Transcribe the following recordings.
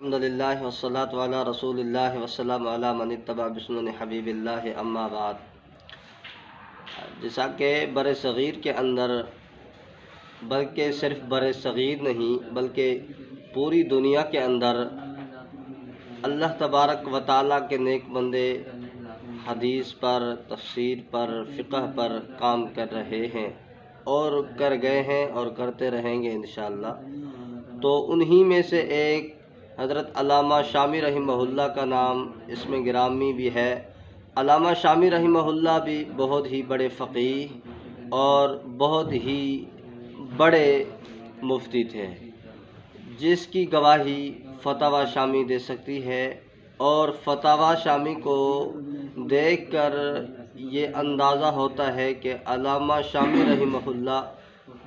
الحمدللہ والصلاة علی رسول اللہ والسلام علی من اتبع بسنن حبیب اللہ اما بعد۔ جیسا کہ بر صغیر کے اندر، بلکہ صرف بر صغیر نہیں بلکہ پوری دنیا کے اندر اللہ تبارک و تعالیٰ کے نیک بندے حدیث پر، تفسیر پر، فقہ پر کام کر رہے ہیں اور کر گئے ہیں اور کرتے رہیں گے انشاءاللہ۔ تو انہی میں سے ایک حضرت علامہ شامی رحمہ اللہ کا نام اس میں گرامی بھی ہے۔ علامہ شامی رحمہ اللہ بھی بہت ہی بڑے فقیہ اور بہت ہی بڑے مفتی تھے، جس کی گواہی فتاوی شامی دے سکتی ہے، اور فتاوی شامی کو دیکھ کر یہ اندازہ ہوتا ہے کہ علامہ شامی رحمہ اللہ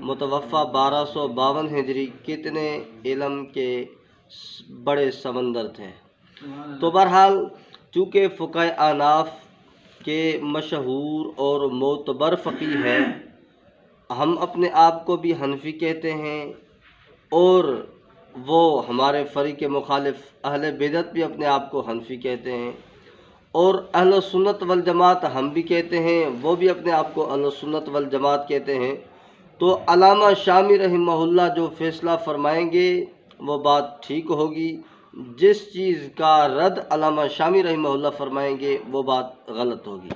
متوفہ 1252 ہجری کتنے علم کے بڑے سمندر تھے۔ تو بہرحال چونکہ فقہ احناف کے مشہور اور معتبر فقیہ ہیں، ہم اپنے آپ کو بھی حنفی کہتے ہیں، اور وہ ہمارے فریق مخالف اہل بدعت بھی اپنے آپ کو حنفی کہتے ہیں، اور اہل سنت والجماعت ہم بھی کہتے ہیں، وہ بھی اپنے آپ کو اہل سنت والجماعت کہتے ہیں۔ تو علامہ شامی رحمہ اللہ جو فیصلہ فرمائیں گے وہ بات ٹھیک ہوگی، جس چیز کا رد علامہ شامی رحمہ اللہ فرمائیں گے وہ بات غلط ہوگی۔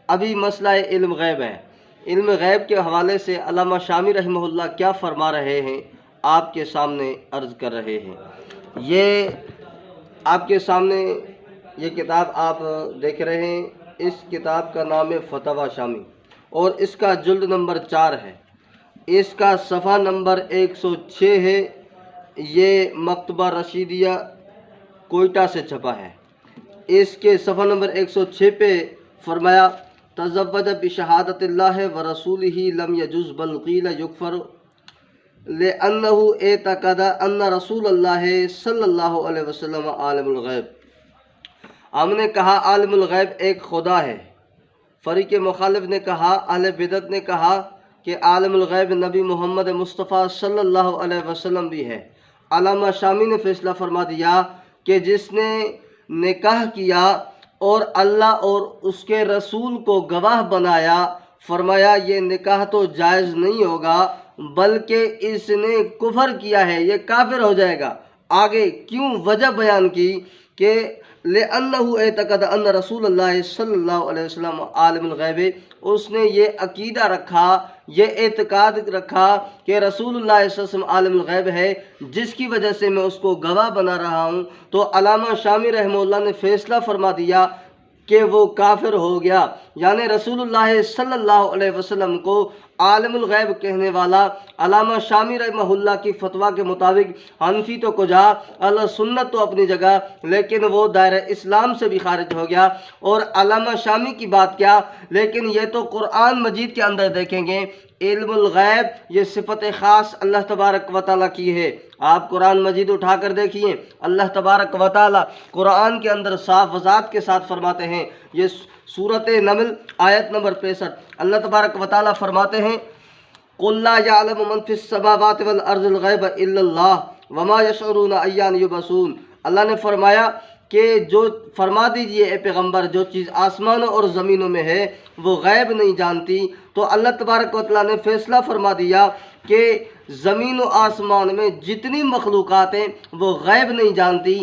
ابھی مسئلہ علم غیب ہے، علم غیب کے حوالے سے علامہ شامی رحمہ اللہ کیا فرما رہے ہیں آپ کے سامنے عرض کر رہے ہیں۔ یہ آپ کے سامنے یہ کتاب آپ دیکھ رہے ہیں، اس کتاب کا نام ہے فتاوی شامی، اور اس کا جلد نمبر 4 ہے، اس کا صفحہ نمبر 106 ہے۔ یہ مکتبہ رشیدیہ کوئٹہ سے چھپا ہے۔ اس کے صفحہ نمبر 106 پہ فرمایا، تزوج بشہادت اللہ ورسولہ لم یجز بل قیل یکفر لأنہ اعتقد ان رسول اللہ صلی اللہ علیہ وسلم عالم الغیب۔ ہم نے کہا عالم الغیب ایک خدا ہے، فریق مخالف نے کہا، اہل بدعت نے کہا کہ عالم الغیب نبی محمد مصطفیٰ صلی اللہ علیہ وسلم بھی ہے۔ علامہ شامی نے فیصلہ فرما دیا کہ جس نے نکاح کیا اور اللہ اور اس کے رسول کو گواہ بنایا، فرمایا یہ نکاح تو جائز نہیں ہوگا بلکہ اس نے کفر کیا ہے، یہ کافر ہو جائے گا۔ آگے کیوں وجہ بیان کی کہ لِأَنَّهُ اعتقد ان رسول اللہ صلی اللہ علیہ وسلم عالم الغیب، اس نے یہ عقیدہ رکھا، یہ اعتقاد رکھا کہ رسول اللہ صلی اللہ علیہ وسلم عالم الغیب ہے، جس کی وجہ سے میں اس کو گواہ بنا رہا ہوں۔ تو علامہ شامی رحمہ اللہ نے فیصلہ فرما دیا کہ وہ کافر ہو گیا، یعنی رسول اللہ صلی اللہ علیہ وسلم کو عالم الغیب کہنے والا علامہ شامی رحمہ اللہ کی فتویٰ کے مطابق حنفی تو کجا، اہل سنت تو اپنی جگہ، لیکن وہ دائرہ اسلام سے بھی خارج ہو گیا۔ اور علامہ شامی کی بات کیا، لیکن یہ تو قرآن مجید کے اندر دیکھیں گے، علم الغیب یہ صفت خاص اللہ تبارک و تعالیٰ کی ہے۔ آپ قرآن مجید اٹھا کر دیکھیے، اللہ تبارک و تعالیٰ قرآن کے اندر صاف وضاحت کے ساتھ فرماتے ہیں۔ یہ سورۃ نمل آیت نمبر 65، اللہ تبارک و تعالیٰ فرماتے ہیں، قُلْ لَا يَعْلَمُ مَنْ فِي السَّمَاوَاتِ وَالْأَرْضِ الْغَيْبَ إِلَّا اللَّهُ وَمَا يَشْعُرُونَ أَيَّانَ يُبْعَثُونَ۔ اللہ نے فرمایا کہ جو فرما دیجئے اے پیغمبر، جو چیز آسمانوں اور زمینوں میں ہے وہ غیب نہیں جانتی۔ تو اللہ تبارک و تعالیٰ نے فیصلہ فرما دیا کہ زمین و آسمان میں جتنی مخلوقات ہیں وہ غیب نہیں جانتی،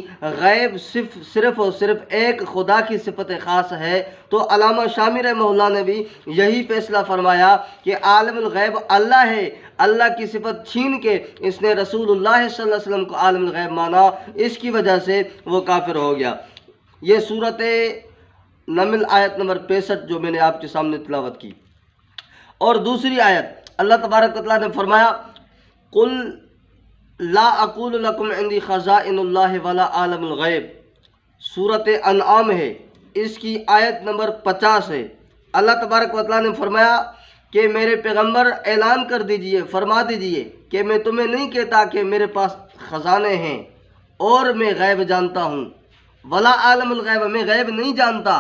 غیب صرف اور صرف ایک خدا کی صفت خاص ہے۔ تو علامہ شامی رحمہ اللہ نے بھی یہی فیصلہ فرمایا کہ عالم الغیب اللہ ہے، اللہ کی صفت چھین کے اس نے رسول اللہ صلی اللہ علیہ وسلم کو عالم الغیب مانا، اس کی وجہ سے وہ کافر ہو گیا۔ یہ سورۃ نمل آیت نمبر 65 جو میں نے آپ کے سامنے تلاوت کی۔ اور دوسری آیت اللہ تبارک و تعالیٰ نے فرمایا، قُلْ لَا أَقُولُ لَكُمْ عِنْدِي خَزَائِنُ اللَّهِ وَلَا عَالِمُ الْغَيْبِ، سورۃ انعام ہے، اس کی آیت نمبر 50 ہے۔ اللہ تبارک و تعالیٰ نے فرمایا کہ میرے پیغمبر اعلان کر دیجئے، فرما دیجئے کہ میں تمہیں نہیں کہتا کہ میرے پاس خزانے ہیں اور میں غیب جانتا ہوں، ولا عالم الغیب، میں غیب نہیں جانتا،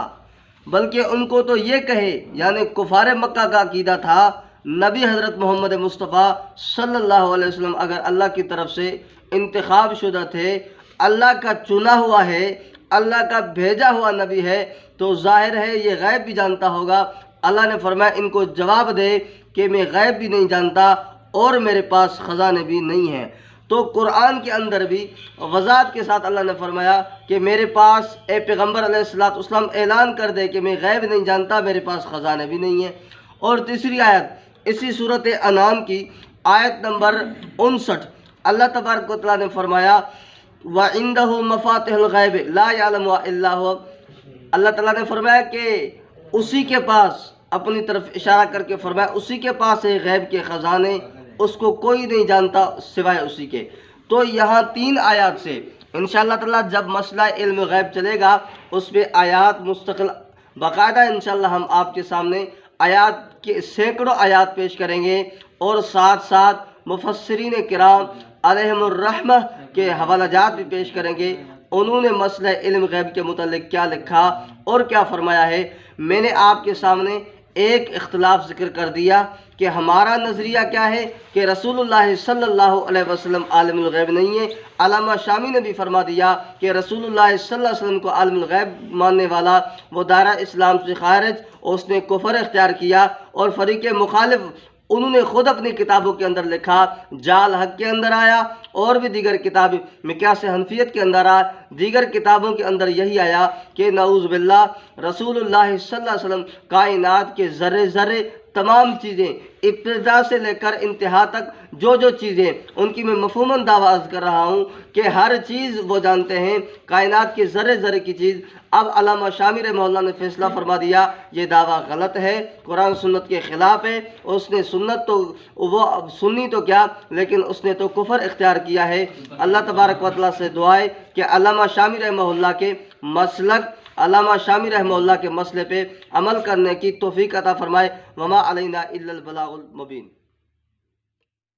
بلکہ ان کو تو یہ کہے، یعنی کفار مکہ کا عقیدہ تھا نبی حضرت محمد مصطفیٰ صلی اللہ علیہ وسلم اگر اللہ کی طرف سے انتخاب شدہ تھے، اللہ کا چنا ہوا ہے، اللہ کا بھیجا ہوا نبی ہے، تو ظاہر ہے یہ غیب بھی جانتا ہوگا۔ اللہ نے فرمایا ان کو جواب دے کہ میں غیب بھی نہیں جانتا اور میرے پاس خزانے بھی نہیں ہیں۔ تو قرآن کے اندر بھی وضاحت کے ساتھ اللہ نے فرمایا کہ میرے پاس اے پیغمبر علیہ السلام اعلان کر دے کہ میں غیب نہیں جانتا، میرے پاس خزانے بھی نہیں ہیں۔ اور تیسری آیت اسی صورت انعام کی آیت نمبر 59، اللہ تبارک و تعالیٰ نے فرمایا وَعِندَهُ مَفَاتِحُ الْغَيْبِ لَا يَعْلَمُهَا إِلَّا هُوَ، اللہ تعالیٰ نے فرمایا کہ اسی کے پاس، اپنی طرف اشارہ کر کے فرمایا اسی کے پاس ہے غیب کے خزانے، اس کو کوئی نہیں جانتا سوائے اسی کے۔ تو یہاں 3 آیات سے انشاءاللہ تعالیٰ جب مسئلہ علم غیب چلے گا اس پہ آیات مستقل باقاعدہ انشاءاللہ ہم آپ کے سامنے آیات کے سینکڑوں آیات پیش کریں گے، اور ساتھ ساتھ مفسرین کرام علیہم الرحمہ کے حوالہ جات بھی پیش کریں گے، انہوں نے مسئلہ علم غیب کے متعلق کیا لکھا اور کیا فرمایا ہے۔ میں نے آپ کے سامنے ایک اختلاف ذکر کر دیا کہ ہمارا نظریہ کیا ہے کہ رسول اللہ صلی اللہ علیہ وسلم عالم الغیب نہیں ہے۔ علامہ شامی نے بھی فرما دیا کہ رسول اللہ صلی اللہ علیہ وسلم کو عالم الغیب ماننے والا وہ دائرہ اسلام سے خارج، اس نے کفر اختیار کیا۔ اور فریق مخالف انہوں نے خود اپنی کتابوں کے اندر لکھا، جال حق کے اندر آیا، اور بھی دیگر کتاب مقیاس حنفیت کے اندر آیا، دیگر کتابوں کے اندر یہی آیا کہ نعوذ باللہ رسول اللہ صلی اللہ علیہ وسلم کائنات کے ذرے ذرے تمام چیزیں ابتدا سے لے کر انتہا تک جو جو چیزیں ان کی میں مفہوماً دعویٰ عرض کر رہا ہوں کہ ہر چیز وہ جانتے ہیں، کائنات کے ذرے ذرے کی چیز۔ اب علامہ شامی رحمہ اللہ نے فیصلہ فرما دیا یہ دعویٰ غلط ہے، قرآن سنت کے خلاف ہے، اس نے سنت تو وہ سنی تو کیا لیکن اس نے تو کفر اختیار کیا ہے۔ اللہ تبارک و تعالیٰ سے دعا ہے کہ علامہ شامی رحمہ اللہ کے مسلک، علامہ شامی رحمہ اللہ کے مسئلے پہ عمل کرنے کی توفیق عطا فرمائے۔ وما علینا الا البلاغ المبین۔